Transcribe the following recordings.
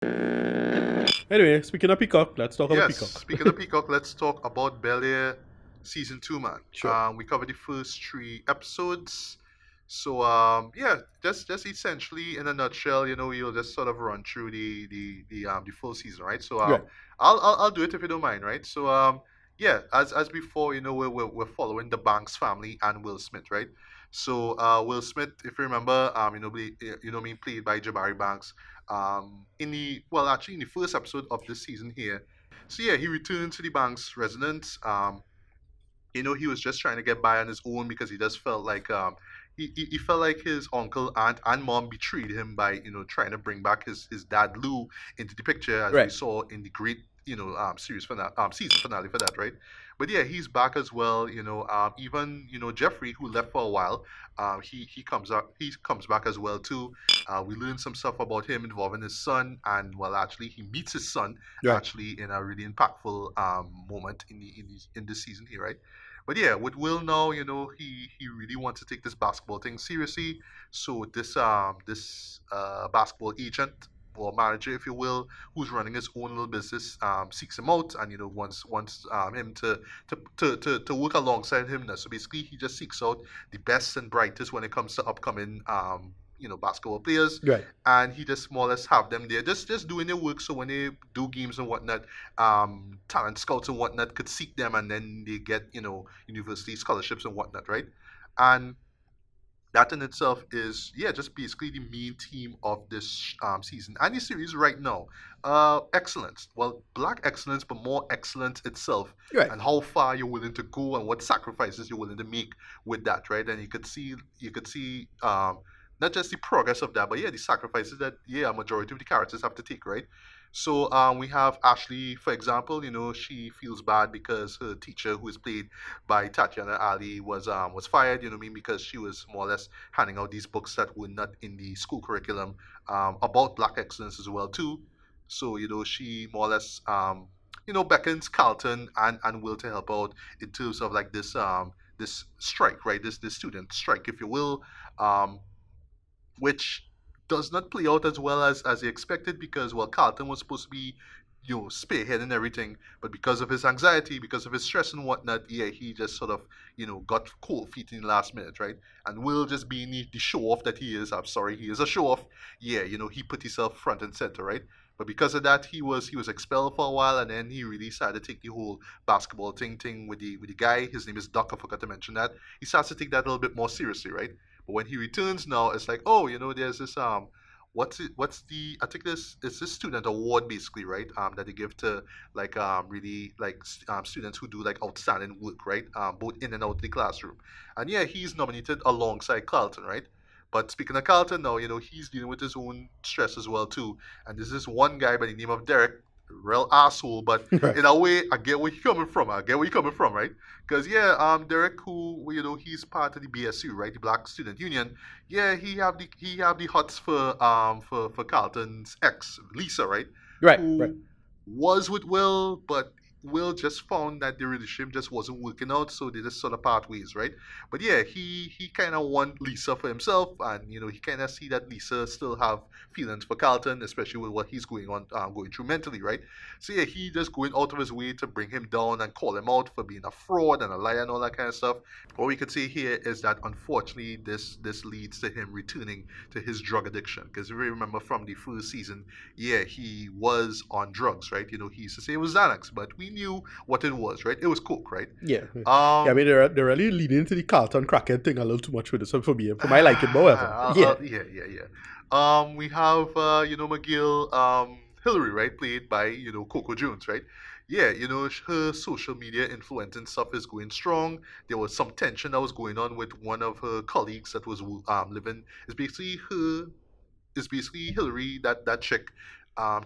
Anyway, speaking of Peacock, let's talk about Yes, Peacock. speaking of Peacock, let's talk about Bel-Air season 2, man. Sure. We covered the first 3 episodes. So yeah, just essentially in a nutshell, we'll just sort of run through the full season, right? So Right. I'll do it if you don't mind, right? So yeah, as before, we're following the Banks family and Will Smith, right? So Will Smith, if you remember, being played by Jabari Banks, actually in the first episode of this season here. So yeah, he returned to the Banks residence. He was just trying to get by on his own because he just felt like he felt like his uncle, aunt, and mom betrayed him by trying to bring back his dad Lou into the picture, as we Right. saw in the great series finale, season finale for that, right? But yeah, he's back as well. Even Jeffrey, who left for a while, he comes back as well too. We learn some stuff about him involving his son, and well, actually, he meets his son Right. actually in a really impactful moment in this season here, right? But yeah, with Will now, he really wants to take this basketball thing seriously. So this basketball agent or manager, if you will, who's running his own little business, seeks him out and wants him to work alongside him. So basically, he just seeks out the best and brightest when it comes to upcoming basketball players, Right. and he just more or less have them there, just doing their work. So when they do games and whatnot, talent scouts and whatnot could seek them, and then they get university scholarships and whatnot, right? And that in itself is, yeah, just basically the main theme of this season and the series right now. Excellence, well, black excellence, but more excellence itself, Right. and how far you're willing to go and what sacrifices you're willing to make with that, right? And you could see not just the progress of that, but yeah, the sacrifices that, yeah, a majority of the characters have to take, right? So we have Ashley, for example. She feels bad because her teacher, who is played by Tatiana Ali, was fired. You know what I mean? Because she was more or less handing out these books that were not in the school curriculum, about Black excellence as well too. So she more or less beckons Carlton and Will to help out in terms of like this strike, right? This student strike, if you will, um, which does not play out as well as he expected, because well, Carlton was supposed to be spearheading everything, but because of his anxiety, because of his stress and whatnot, yeah, he just sort of got cold feet in the last minute, right? And Will, just being the show off that he is, I'm sorry, he is a show off. Yeah, he put himself front and center, right? But because of that, he was expelled for a while, and then he really started to take the whole basketball thing with the guy. His name is Doc. I forgot to mention that. He starts to take that a little bit more seriously, right? But when he returns now, it's like, oh, there's this I think this student award, basically, right? That they give to like really like students who do like outstanding work, right? Both in and out of the classroom. And yeah, he's nominated alongside Carlton, right? But speaking of Carlton now, he's dealing with his own stress as well too. And there's this one guy by the name of Derek, real asshole, but Right. in a way, I get where he's coming from. I get where he's coming from, right? Because yeah, Derek, who he's part of the BSU, right, the Black Student Union. Yeah, he have the hots for Carlton's ex, Lisa, right, Right. Right. who was with Will, but Will just found that the relationship just wasn't working out, so they just sort of part ways, right? But yeah, he kind of want Lisa for himself, and he kind of see that Lisa still have feelings for Carlton, especially with what he's going through mentally, right? So yeah, he just going out of his way to bring him down and call him out for being a fraud and a liar and all that kind of stuff. What we could see here is that unfortunately this leads to him returning to his drug addiction. Because if you remember from the first season, yeah, he was on drugs, right? He used to say it was Xanax, but we knew what it was, right? It was coke, right? Yeah. Yeah. I Um, mean, they're really leaning into the Carlton crackhead thing a little too much with this one for me, for my liking. But whatever. Yeah. yeah, yeah, yeah. We have McGill, Hillary, right, played by Coco Jones, right? Yeah, her social media influencing stuff is going strong. There was some tension that was going on with one of her colleagues that was living. It's basically Hillary, that chick,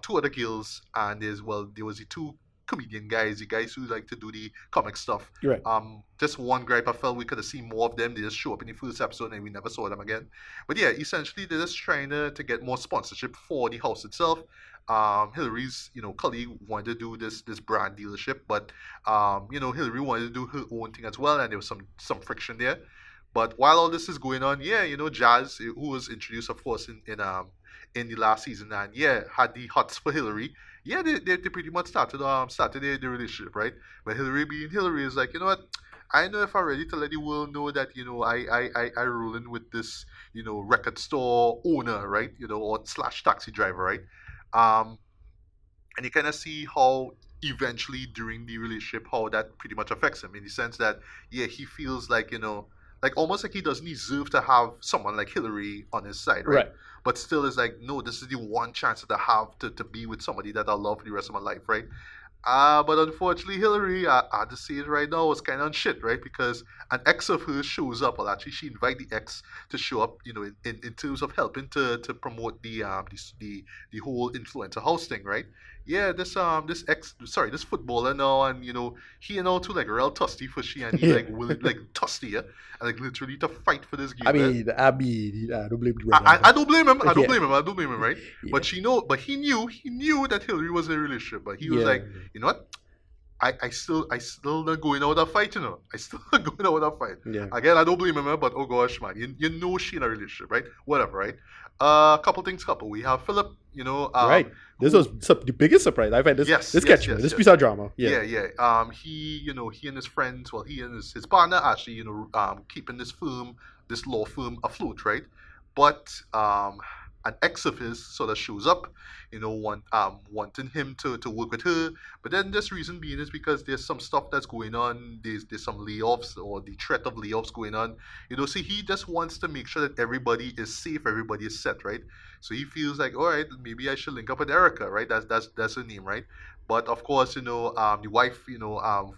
two other girls, and there was the two comedian guys, the guys who like to do the comic stuff. You're right. Just one gripe, I felt we could have seen more of them. They just show up in the first episode and we never saw them again. But yeah, essentially they're just trying to get more sponsorship for the house itself. Hillary's colleague wanted to do this brand dealership, but Hillary wanted to do her own thing as well, and there was some friction there. But while all this is going on, yeah, Jazz, who was introduced, of course, in the last season, and yeah, had the hots for Hillary. Yeah, they pretty much started their relationship, right? But Hillary being Hillary is like, you know what? I know if I'm ready to let the world know that, I rolling with this, record store owner, right? Or slash taxi driver, right? Um, and you kind of see how eventually during the relationship how that pretty much affects him in the sense that yeah he feels like like almost like he doesn't deserve to have someone like Hillary on his side, right? Right. But still is like, no, this is the one chance that I have to be with somebody that I love for the rest of my life, right? But unfortunately, Hillary, I had to say it right now, was kind of on shit, right? Because an ex of hers shows up. Well, actually, she invited the ex to show up, in terms of helping to promote the whole influencer house thing, right? Yeah, this footballer now, and he and all too like real thirsty for she, and he Yeah. like willing like thirsty, yeah, and like literally to fight for this I girl, yeah. mean, I don't blame the brother. I don't blame him. I don't Yeah. blame him. I don't blame him, right? Yeah. But but he knew that Hillary was in a relationship. But he was Yeah. like, you know what? I still not going out with a fight, I still not going out with a fight. Yeah. Again, I don't blame him, but oh gosh, man, you know she in a relationship, right? Whatever, right? Couple things, couple. We have Philip, Right. This who was the biggest surprise. I find yes, this yes, catch me. yes, This yes. piece of drama. Yeah, Yeah. yeah. He and his friends, well, he and his partner actually, keeping this law firm afloat, right? But an ex of his sort of shows up, wanting him to work with her. But then this reason being is because there's some stuff that's going on. There's some layoffs or the threat of layoffs going on. So he just wants to make sure that everybody is safe, everybody is set, right? So he feels like, all right, maybe I should link up with Erica, right? That's her name, right? But of course, the wife,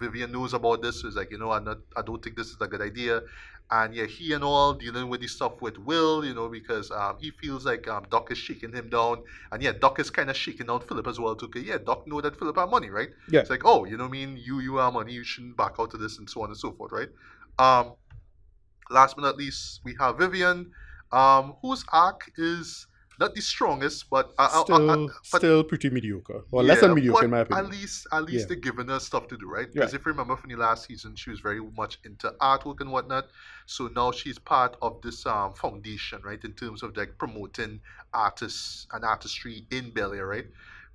Vivian knows about this. So it's like, I don't think this is a good idea. And yeah, he and all dealing with the stuff with Will, because he feels like Doc is shaking him down, and yeah, Doc is kind of shaking down Philip as well too. 'Cause yeah, Doc know that Philip have money, right? Yeah. It's like, oh, you know what I mean? You have money, you shouldn't back out of this, and so on and so forth, right? Um, Last but not least, we have Vivian, whose arc is not the strongest, but but Still pretty mediocre. Or less than yeah, mediocre in but my at opinion. least at Yeah. least they're giving her stuff to do, right? Because Right. if you remember from the last season, she was very much into artwork and whatnot. So now she's part of this foundation, right? In terms of like promoting artists and artistry in Bel Air, right?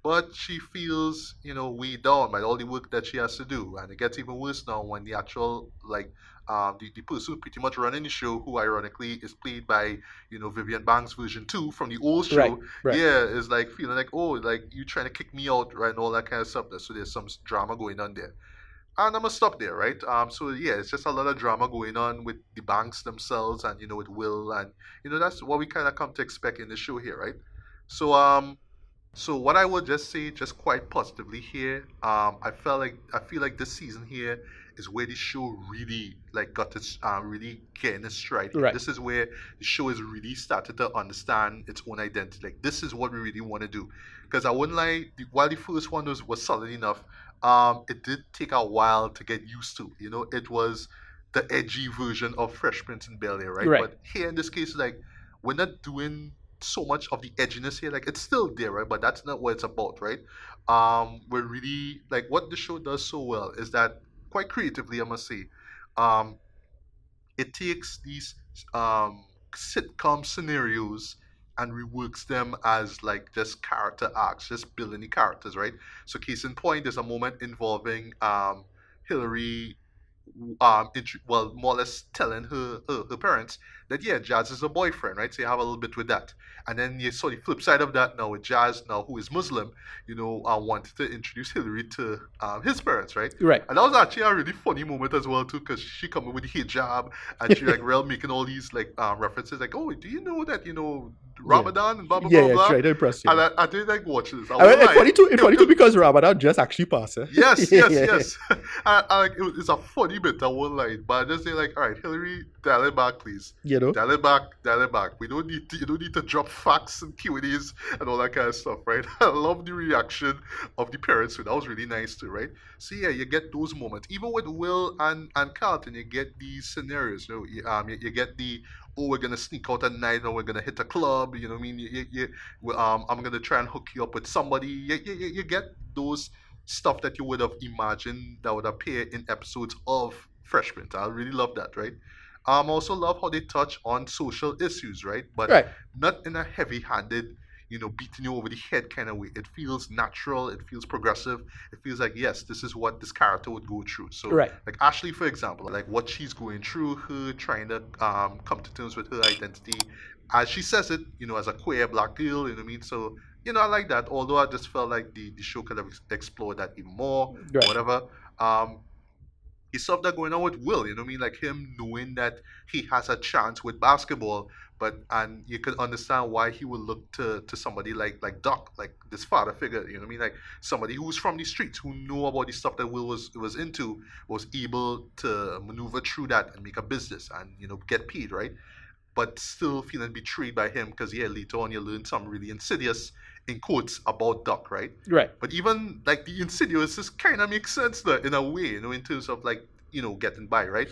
But she feels, weighed down by all the work that she has to do, and it gets even worse now when the actual like the person pretty much running the show, who ironically is played by Vivian Banks version 2 from the old Right. show, Right. yeah, is like feeling like, oh, like you trying to kick me out, right, and all that kind of stuff. So there's some drama going on there, and I'm gonna stop there, right? So yeah, it's just a lot of drama going on with the banks themselves, and with Will, and that's what we kind of come to expect in the show here, right? So so what I would just say, just quite positively here, I feel like this season here is where the show really like got its really getting its stride here. Right. This is where the show has really started to understand its own identity. Like this is what we really want to do. Because I wouldn't lie, while the first one was solid enough, it did take a while to get used to. It was the edgy version of Fresh Prince in Bel Air, right? Right. But here in this case, like we're not doing so much of the edginess here. Like it's still there, right? But that's not what it's about, right? We're really like what the show does so well is that quite creatively, I must say, um, it takes these sitcom scenarios and reworks them as like just character arcs, just building the characters, right? So case in point, there's a moment involving Hillary well, more or less telling her parents that yeah, Jazz is a boyfriend, right? So you have a little bit with that, and then you saw the flip side of that now with Jazz, now who is Muslim, wanted to introduce Hillary to his parents, right? Right. And that was actually a really funny moment as well too, because she coming with the hijab and she like real making all these like references, like, oh, do you know that Ramadan and blah blah Yeah. blah Yeah. blah. Try to impress you. And I did like watch this. I I mean, was it's like, funny too. It's funny too because Ramadan just actually passed. Yes, Yeah, yes, yeah, yes. It's a funny bit, I won't lie. But I just say like, all right, Hillary, dial it back, please. You know. Dial it back, dial it back. You don't need to drop facts and Q&As and all that kind of stuff, right? I love the reaction of the parents, so that was really nice too, right? So yeah, you get those moments. Even with Will and Carlton, you get these scenarios. You get the, oh, we're gonna sneak out at night, or we're gonna hit a club. You know what I mean? I'm gonna try and hook you up with somebody. You get those stuff that you would have imagined that would appear in episodes of Fresh Prince. I really love that, right? I also love how they touch on social issues, right? But Right. not in a heavy-handed, beating you over the head kind of way. It feels natural. It feels progressive. It feels like, yes, this is what this character would go through. So, Right. like Ashley, for example, like what she's going through, her trying to come to terms with her identity, as she says it, as a queer black girl. You know what I mean? So, I like that. Although I just felt like the show could have explored that even more, or Right. whatever. Um, he stuff that going on with Will, you know what I mean? Like him knowing that he has a chance with basketball, and you can understand why he would look to somebody like Doc, like this father figure, you know what I mean? Like somebody who's from the streets, who knew about the stuff that Will was into, was able to maneuver through that and make a business and get paid, right? But still feeling betrayed by him because yeah, later on you learn something really insidious in quotes about Duck, right? Right. But even like the insidious just kind of makes sense there in a way, in terms of like getting by, right?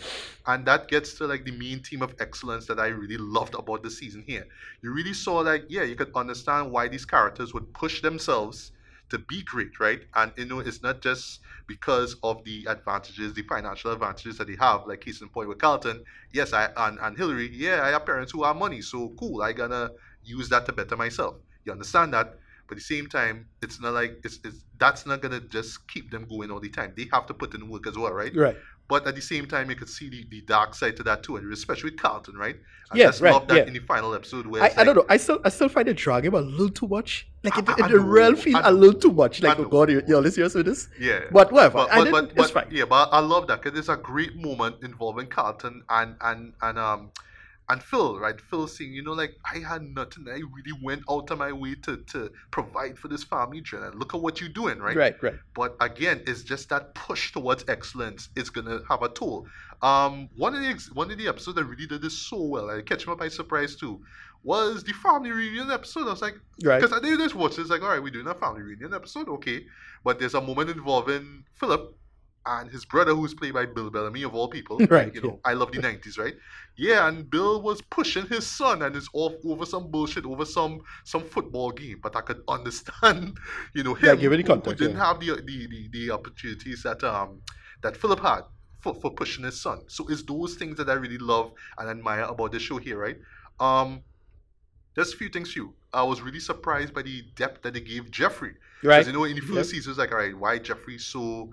And that gets to like the main theme of excellence that I really loved about the season here. You really saw like yeah, you could understand why these characters would push themselves to be great, right? And it's not just because of the advantages, the financial advantages that they have, like case in point with Carlton. Yes, and Hillary, yeah, I have parents who have money, so cool. I gonna use that to better myself. You understand that? But at the same time, it's not like it's that's not gonna just keep them going all the time. They have to put in work as well, right? Right. But at the same time, you could see the dark side to that too, and especially with Carlton, right? I Yeah. just Right. love Yeah. that in the final episode where I, it's I don't like, know. I still find it dragging a little too much. Like I it real know, feel I a know, little too much. I Like oh know. god, you're all serious with this. Yeah, But whatever. but I but didn't. but It's but fine. yeah, but I love that because there's a great moment involving Carlton and Phil, right? Phil saying, like I had nothing. I really went out of my way to provide for this family, Jen. And look at what you're doing, right? Right. Right. But again, it's just that push towards excellence is gonna have a toll. One of the episodes that really did this so well, and it catch me by surprise too, was the family reunion episode. I was like, Right. because I did this watch, it's like, all right, we're doing a family reunion episode, okay. But there's a moment involving Philip and his brother, who's played by Bill Bellamy of all people. Right. Yeah. I love the '90s, right? Yeah, and Bill was pushing his son, and it's off over some bullshit, over some football game. But I could understand, Yeah. him Give it the who context. didn't Yeah. have the opportunities that Philip had for pushing his son. So it's those things that I really love and admire about the show here, right? Um, there's a few things too. I was really surprised by the depth that they gave Jeffrey. Because Right. in the Yep. first season, it's like, all right, why Jeffrey so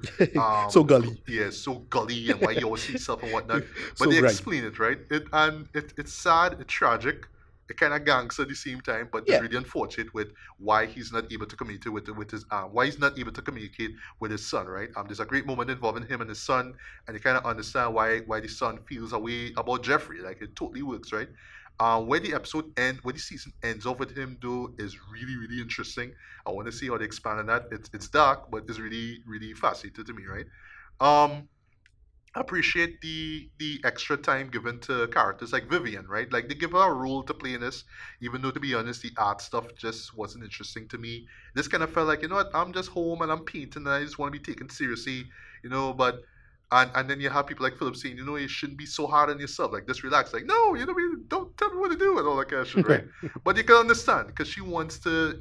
So gully. yeah, so gully and why he always sees himself and whatnot. But So they grimy. explain it, right? It's sad, it's tragic, it kind of gangster at the same time, but it's Yeah. really unfortunate with why he's not able to communicate with his why he's not able to communicate with his son, right? There's a great moment involving him and his son, and you kind of understand why the son feels a way about Jeffrey. Like it totally works, right? Where the season ends off with him though is really really interesting. I want to see how they expand on that. It's dark, but it's really really fascinating to me, right? Um, I appreciate the extra time given to characters like Vivian, right? Like they give her a role to play in this, even though to be honest, the art stuff just wasn't interesting to me. This kind of felt like, what, I'm just home and I'm painting and I just want to be taken seriously, but and then you have people like Philip saying, you shouldn't be so hard on yourself, like just relax, like no, don't tell me what to do and all that kind of shit, right? Right. But you can understand because she wants to,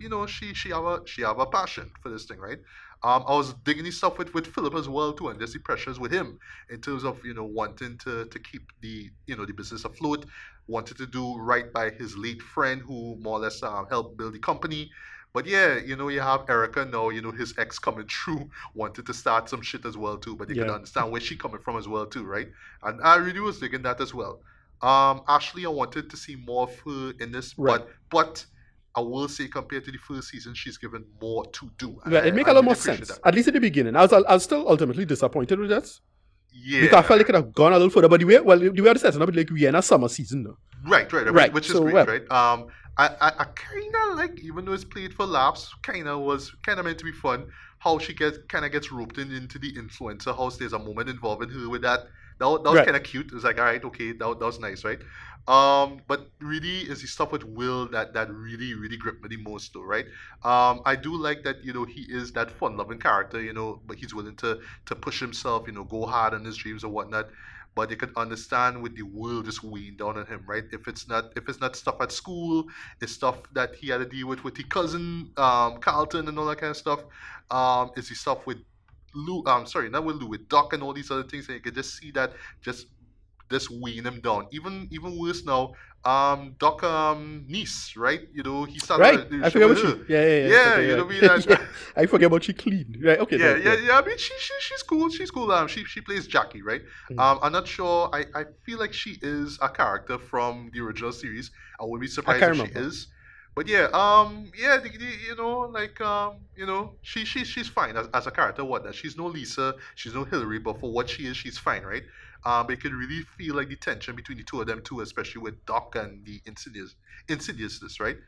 she have a passion for this thing, right? I was digging his stuff with Philip as well too, and just the pressures with him in terms of wanting to keep the business afloat, wanted to do right by his late friend who more or less helped build the company. But yeah, you have Erica now, his ex coming through, wanted to start some shit as well too. But you could Yeah. understand where she coming from as well too, right? And I really was digging that as well. Ashley, I wanted to see more of her in this, Right. but I will say compared to the first season, she's given more to do, and Right. It make I a lot really more appreciate sense. that. At least at the beginning. I was still ultimately disappointed with that because I Yeah. felt it could have gone a little further. But the way I setting up, like we're in a summer season now. Right, Right. which is So great, well. right? I kind of like, even though it's played for laughs, was kind of meant to be fun. How she gets roped into the influencer house. There's a moment involving her with that. That was Right. kind of cute. It was like, all right, okay, that was nice, right? But really, is the stuff with Will that really really gripped me the most, though, right? I do like that he is that fun-loving character, but he's willing to push himself, go hard on his dreams or whatnot. But you can understand with the world just weighing down on him, right? If it's not stuff at school, it's stuff that he had to deal with his cousin, Carlton, and all that kind of stuff. It's the stuff with Lou. Sorry, not with Lou, with Doc and all these other things, and you can just see that just weighing him down. Even worse now, Doc niece, right? You know, he Right. started I the show forget with about her. you. Yeah. Yeah, Okay, you know right. what I mean? Yeah. I forget about she clean. Right. Okay. Yeah, Right. yeah, Yeah. yeah. I mean, she's cool. She's cool. She plays Jackie, right? Mm. I'm not sure. I feel like she is a character from the original series. I would be I surprised can't if she remember. is. But yeah, yeah, you know, like, you know, she's fine as a character. What that? She's no Lisa, she's no Hillary, but for what she is, she's fine, right? But you can really feel like the tension between the two of them too, especially with Doc and the insidiousness, right?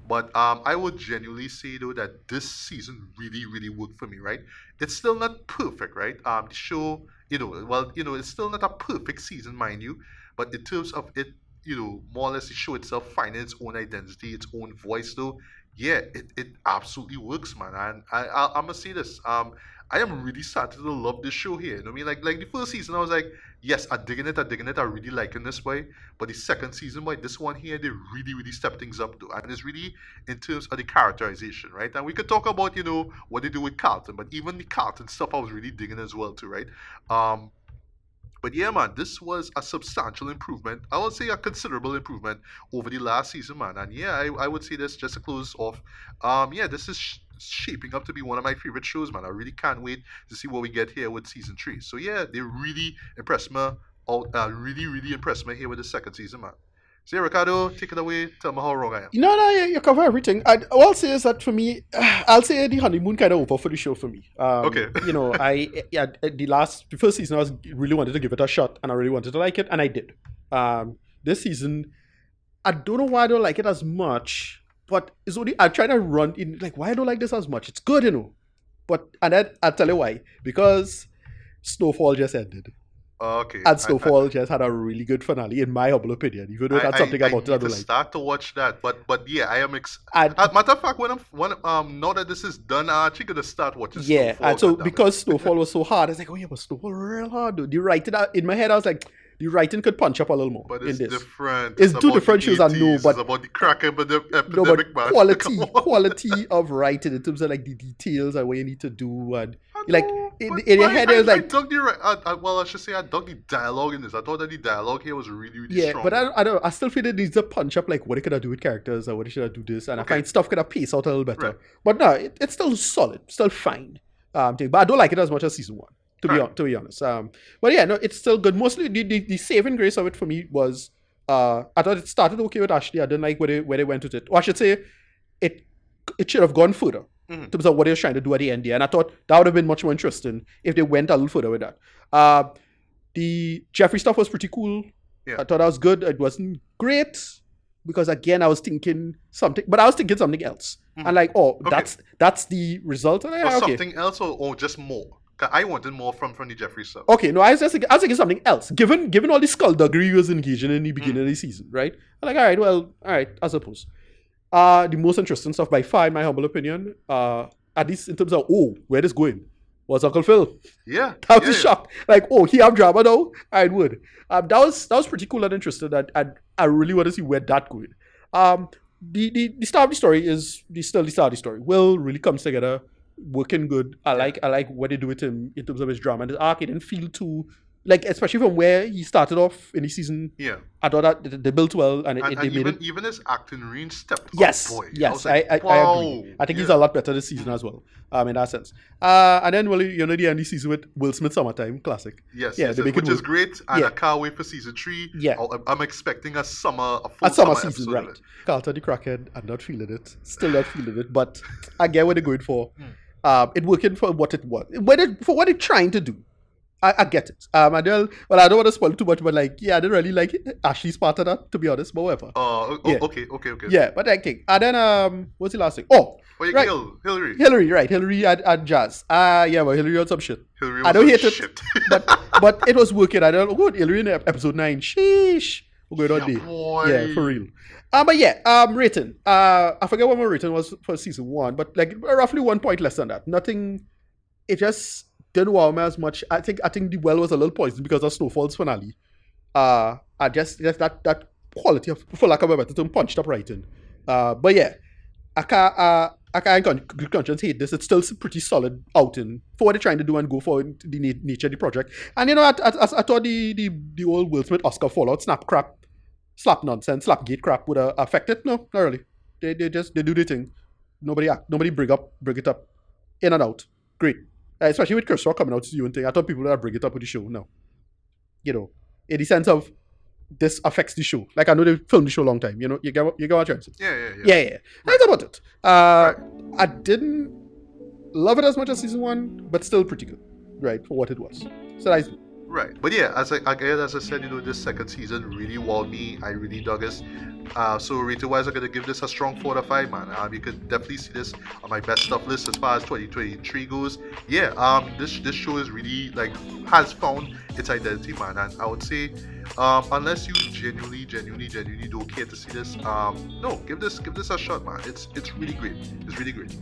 But I would genuinely say though that this season really, really worked for me, right? It's still not perfect, right? The show, you know, well, you know, it's still not a perfect season, mind you, but in terms of it, you know, more or less the show itself finding its own identity, its own voice, though, yeah, it absolutely works, man. And I'm gonna say this, I am really starting to love this show here. You know what I mean? Like the first season, I was like, yes, I'm digging it, I really liking this way. But the second season, boy, this one here, they really, really step things up, though, and it's really in terms of the characterization, right? And we could talk about, you know, what they do with Carlton, but even the Carlton stuff, I was really digging as well, too, right? Um, but yeah, man, this was a substantial improvement. I would say a considerable improvement over the last season, man. And yeah, I would say this just to close off. Yeah, this is shaping up to be one of my favorite shows, man. I really can't wait to see what we get here with season three. So yeah, they really impressed me. Really, really impressed me here with the second season, man. So yeah, Ricardo, take it away. Tell me how wrong I am. No, you cover everything. All I'll say is that for me, I'll say the honeymoon kind of over for the show for me. Okay. You know, the first season, I was really wanted to give it a shot, and I really wanted to like it, and I did. This season, I don't know why I don't like it as much, but it's only I'm trying to run in like why I don't like this as much. It's good, you know, but and then I'll tell you why because Snowfall just ended. Okay. And Snowfall just had a really good finale, in my humble opinion. Even though that's something I about it I need to don't like. start to watch that, but yeah, I am. And Matter of fact, when now that this is done, I'm actually gonna start watching yeah, Snowfall. and so goddammit. because Snowfall was so hard, I was like, oh yeah, but Snowfall real hard. Though. The writing in my head, I was like, the writing could punch up a little more But in it's this. different. It's two about different the shows, I know, 80s, but it's about the crack no, but epidemic, man. quality, Come on. quality of writing in terms of like the details and what you need to do, and I like know, but in your I, head, I, it was I like, dug the well, I should say I dug the dialogue in this. I thought that the dialogue here was really, really yeah, strong. but I don't. I still feel it needs to punch up like what it could have do with characters or what it should have do this, and Okay. I find stuff could have paced out a little better. Right. But no, it's still solid, still fine. But I don't like it as much as season one, Right. to be honest. But yeah, no, it's still good. Mostly the saving grace of it for me was I thought it started okay with Ashley. I didn't like where they went with it. Or I should say, it should have gone further Mhm. in terms of what they were trying to do at the end there. And I thought that would have been much more interesting if they went a little further with that. The Jeffrey stuff was pretty cool. Yeah. I thought that was good. It wasn't great because again I was thinking something, but I was thinking something else. Mhm. And like, oh, Okay. that's the result. And Or okay. something else, or just more. 'Cause I wanted more from the Jeffrey stuff. Okay, no, I was thinking something else. Given all the skullduggery he was engaging in the beginning of the season, right? I'm like, all right, I suppose. The most interesting stuff by far, in my humble opinion, at least in terms of where this going, was Uncle Phil. Yeah. That was yeah, a shock. Like, he have drama now? I would. That was pretty cool and interesting. And I really want to see where that going. The start of the story is still the start of the story. Will really comes together, working good. I like what they do with him in terms of his drama and his arc. It didn't feel too like, especially from where he started off in the season. Yeah. I thought that they built well and And they made it. even his acting range stepped Yes, up, boy. yes, was like, I wow. agree. I think he's Yeah. a lot better this season as well, in that sense. And then, well, you know, the end of the season with Will Smith Summertime Classic. Yes, Yeah, yes, they yes, make it which is work. great, and Yeah. I can't wait for season 3. Yeah. I'm expecting a full A summer summer season, episode right? of it. Carlton the Crackhead, I'm not feeling it. Still not feeling it, but I get what they're going for. Hmm. It working for what it was. For what it's trying to do. I get it. I don't want to spoil too much, but like, yeah, I didn't really like it. Ashley's part of that, to be honest, but whatever. Yeah. Okay. Yeah, but I think. And then, what's the last thing? Oh, Wait, right. Hillary. Hillary and Jazz. Yeah, but Hillary on some shit. Hillary I was don't a hate it, shit. but it was working. I don't know. Hillary in episode 9. Sheesh. We're going on Yeah, day. boy. Yeah, for real. But yeah, rating. I forget what my rating was for season 1, but like roughly 1 point less than that. Nothing. It just didn't wow me as much. I think the well was a little poisoned because of Snowfall's finale. I just that quality of, for lack of a better term, punched up writing. But yeah, I can't good conscience hate this. It's still a pretty solid outing for what they're trying to do and go for the nature of the project. And you know, I thought the old Will Smith Oscar Fallout snap crap slap nonsense, slap gate crap would affect it. No, not really. They do their thing. Nobody bring it up, in and out. Great, especially with Chris Rock coming out to you and thing. I thought people would bring it up with the show. No, in the sense of this affects the show. Like I know they filmed the show a long time. You get what I'm trying to say. Yeah. That's about it. Right. I didn't love it as much as season one, but still pretty good, right, for what it was. So that's Right, but yeah, as I said, this second season really wowed me. I really dug it. So rating-wise, I'm gonna give this a strong 4 out of 5, man. You could definitely see this on my best stuff list as far as 2023 goes. Yeah, this show is really has found its identity, man. And I would say, unless you genuinely don't care to see this, no, give this a shot, man. It's really great. It's really great.